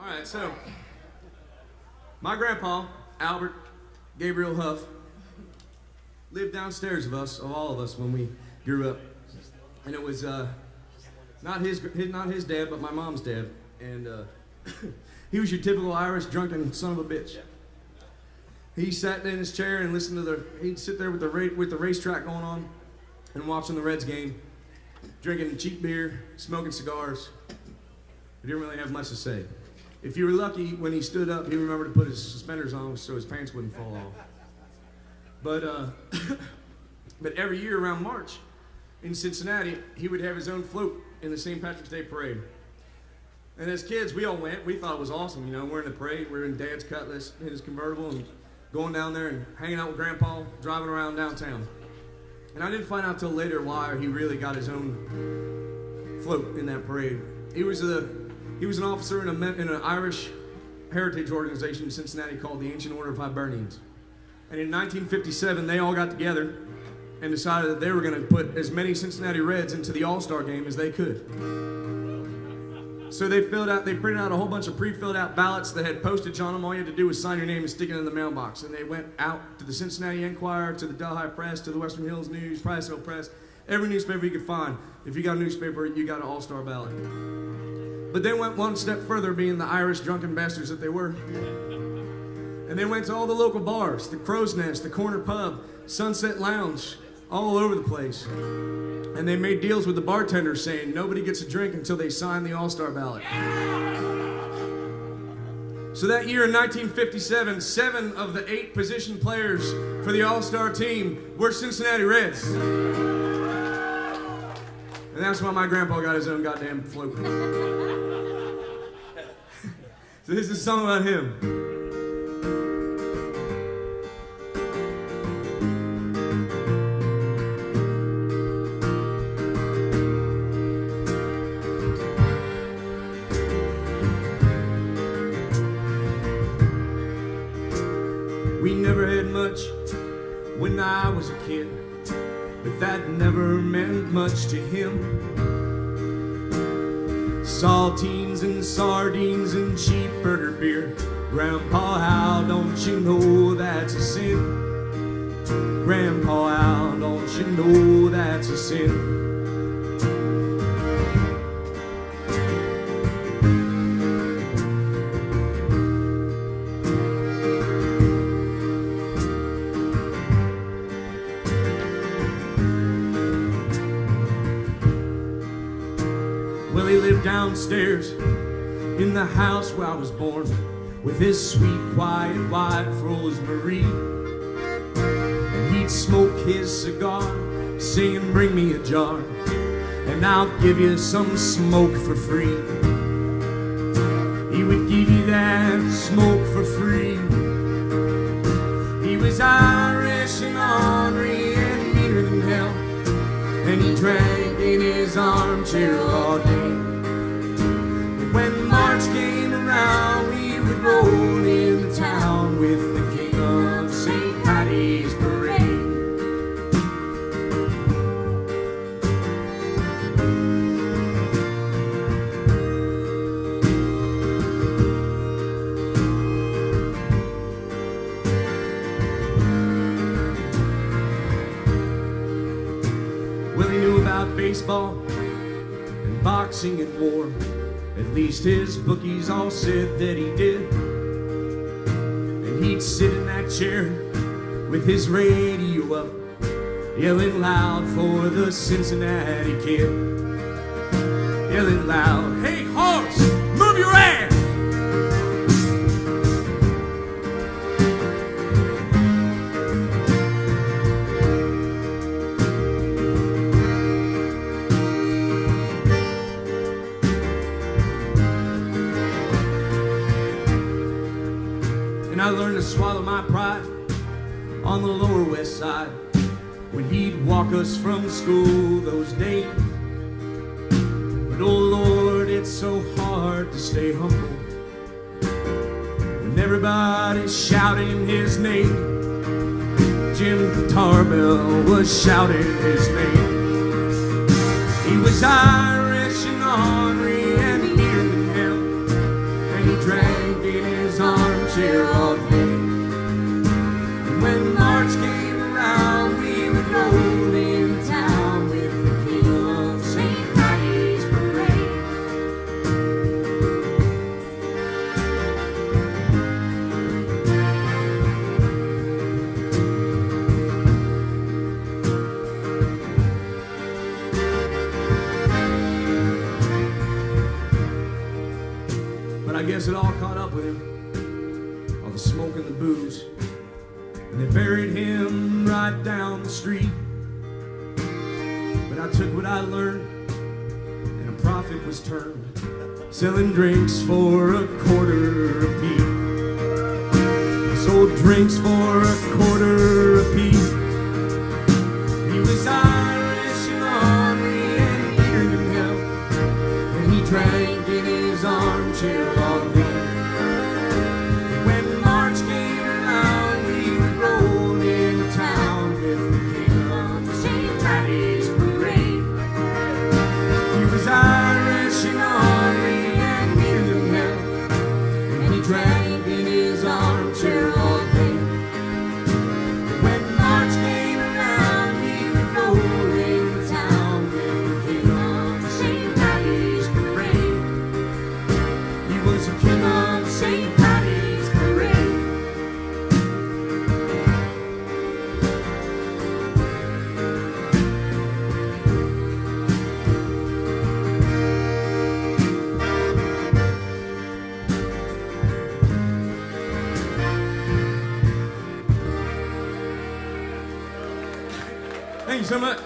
All right, so my grandpa, Albert Gabriel Huff, lived downstairs of all of us when we grew up, and it was not his dad, but my mom's dad, and he was your typical Irish drunken son of a bitch. He sat in his chair and listened to he'd sit there with the racetrack going on and watching the Reds game, drinking cheap beer, smoking cigars. He didn't really have much to say. If you were lucky, when he stood up, he remembered to put his suspenders on so his pants wouldn't fall off. But but every year around March in Cincinnati, he would have his own float in the St. Patrick's Day parade. And as kids, we all went. We thought it was awesome. You know, we're in the parade. We're in Dad's Cutlass in his convertible and going down there and hanging out with Grandpa, driving around downtown. And I didn't find out till later why he really got his own float in that parade. He was an officer in an Irish heritage organization in Cincinnati called the Ancient Order of Hibernians. And in 1957, they all got together and decided that they were going to put as many Cincinnati Reds into the All-Star game as they could. So they printed out a whole bunch of pre-filled out ballots that had postage on them. All you had to do was sign your name and stick it in the mailbox. And they went out to the Cincinnati Enquirer, to the Delhi Press, to the Western Hills News, Price Hill Press, every newspaper you could find. If you got a newspaper, you got an All-Star ballot. But they went one step further, being the Irish drunken bastards that they were. And they went to all the local bars, the Crow's Nest, the Corner Pub, Sunset Lounge, all over the place. And they made deals with the bartenders saying nobody gets a drink until they sign the All-Star ballot. So that year in 1957, 7 of the 8 position players for the All-Star team were Cincinnati Reds. And that's why my grandpa got his own goddamn float. So this is a song about him. We never had much when I was a kid, but that never meant much to him. Saltines and sardines and cheap burger beer. Grandpa, how don't you know that's a sin? Grandpa, how don't you know that's a sin? Well, he lived downstairs in the house where I was born with his sweet, quiet wife, Rosemary. And he'd smoke his cigar, saying, bring me a jar, and I'll give you some smoke for free. He would give you that smoke for free. He was Irish and ornery and meaner than hell, and he drank in his armchair all day. When March came around, we would roll into town with the king of St. Paddy's parade. Well, he knew about baseball and boxing and war. At least his bookies all said that he did. And he'd sit in that chair with his radio up, yelling loud for the Cincinnati kid. Yelling loud, hey horse, move your ass! And I learned to swallow my pride on the lower west side when he'd walk us from school those days. But oh Lord, it's so hard to stay humble when everybody's shouting his name. Jim Tarbell was shouting his name. He was Irish and ornery and near than hell, and he drank guess it all caught up with him, all the smoke and the booze. And they buried him right down the street. But I took what I learned, and a profit was turned, selling drinks for a quarter a piece. Sold drinks for a quarter a piece. He was Irish and ornery and bigger than hell, and he drank in his armchair all day. When March came around, we would roll into town with the king of St. Paddy's parade. He was Irish and ornery and bigger than hell, and he drank in his armchair all day. When March came around, we would roll into town with the king of St. Paddy's parade. He was the king of St. Paddy's parade. Thank you so much.